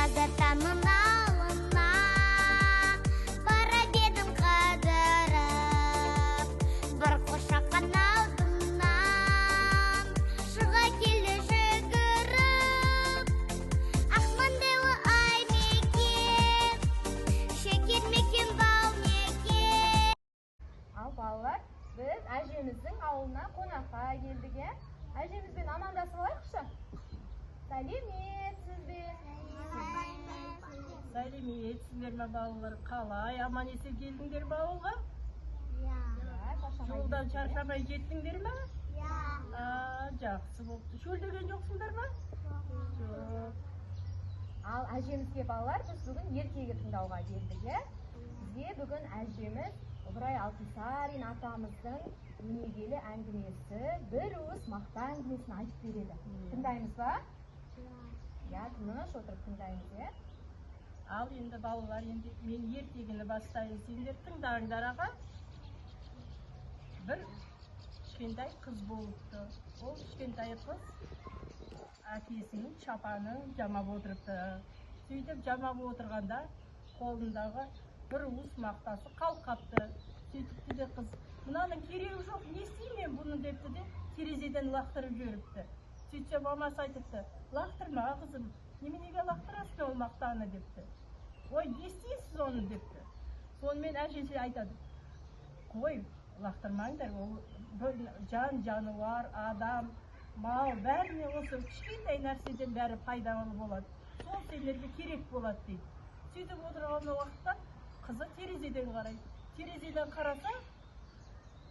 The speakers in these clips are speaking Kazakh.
Ағатанның алына барып едім қадырып, бір қошаққан алдымнан шыға келді жүгіріп. Ақмаңдайлы ай мекен, шекер мекен, бал мекен. Ал балалар, біз әжеміздің ауылына қонаққа келдік, әжемізбен амандасып алайықшы. Сәлеметсіз бе? Сәлеметсіздер ме балалар? Қалай аман есен келдіңдер ме ауылға? Жолдан шаршамай жеттіңдер ме? Жақсы болыпты. Шөлдеген жоқсыңдар ма? Жоқ. Ал әжемізге балалар, біз бүгін ертегі тыңдауға келдік. Бізге бүгін әжеміз Ыбырай Алтынсарин атамыздың өнегелі әңгімесі, бір уыс мақта әңгімесін айтып береді. Тыңдаймыз ба? Тыныш отырып тыңдаймыз. Ал енді балалар, енді мен ертегіні бастайын, сендер тыңдаңдар аға. Бір кішкентай қыз болыпты. Ол кішкентай қыз әкесінің шапанын жамап отырыпты. Сөйтіп жамап отырғанда қолындағы бір уыс мақтасы қалқапты. Сөйтіпті де қыз, мынаның керегі жоқ, не істеймін мен бұны депті де, терезеден лақтырып жіберіпті. Сөйтсе мамасы айтыпты, лақтырма қызым, неменеге лақтырасың ол мақтаны депті. Ой, не істейсіз оны депті. Сонымен әжесі айтады, қой, лақтырмаңдар, ол жан, жануар, адам, мал, бәріне осы кішкентай нәрседен бәрі пайдалы болады. Сол сендерге керек болады дейді. Сөйтіп отырған уақытта қызы терезеден қарайды. Терезеден қараса,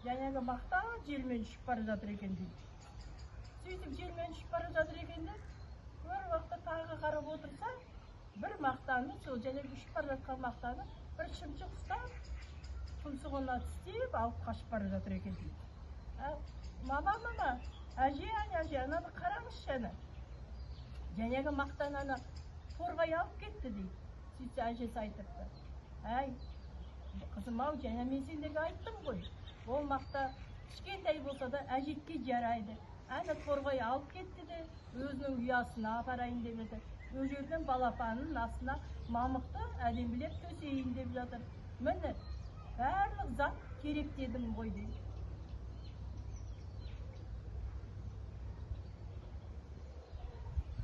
жаңағы мақта желмен ұшып бара жатыр екен дейді. Сөйтіп желмен ұшып бара жатыр екен де, бір уақытта тағы қарап отырса, бір мақтаны, сол жаңағы ұшып бара жатқан мақтаны бір шымшық ұстап, тұмсығына тістеп, алып қашып бара жатыр екен дейді. Мама, әже, ананы қараңызшы ана. Жаңағы мақтаны ана торғай алып кетті дейді. Сөйтсе әжесі айтыпты. Әй, қызым ау, жаңа мен сендерге айттым ғой. Ол мақта кішкентай болса да әжетке жарайды. Әні торғай алып кетті де, өзінің ұясына апарайын деп еді. Ол жерден балапанның астына мамықты әдемілеп төсейін деп жатыр. Міне, барлық зат керек дедім ғой дейді.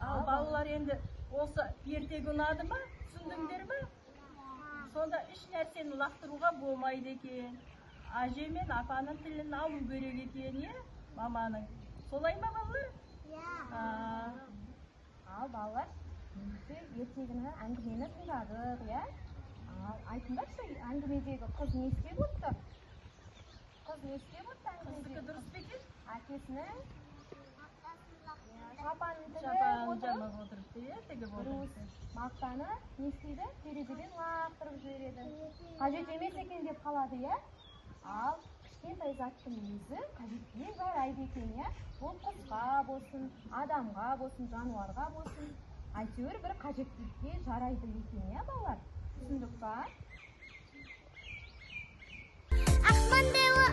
Ал балалар енді осы ертегі ұнады ма? Түсіндіңдер ме? Сонда үш нәрсені лақтыруға болмайды екен. Әже мен апаның тілін алу керек екен, маманың. Солай ма балалар? Ал балалар, ертегіні әңгімені тыңдадық, айтыңдаршы, әңгімедегі қыз не істеп отты? Қыз не істеп отты әңгімедегі? Қыздікі дұрыс па екен? Әкесінің шапанын жамап отырыпты, тігіп отырыпты. Мақтаны не істейді? Терезеден лақтырып жібереді. Қажет емес екен деп қалады, Ал кішкентай заттың өзі қажетке жарайды екен, Ол құсқа болсын, адамға болсын, жануарға болсын, әйтеуір бір қажеттілікке жарайды екен, балалар? Түсіндік па? Ақмаңдайлы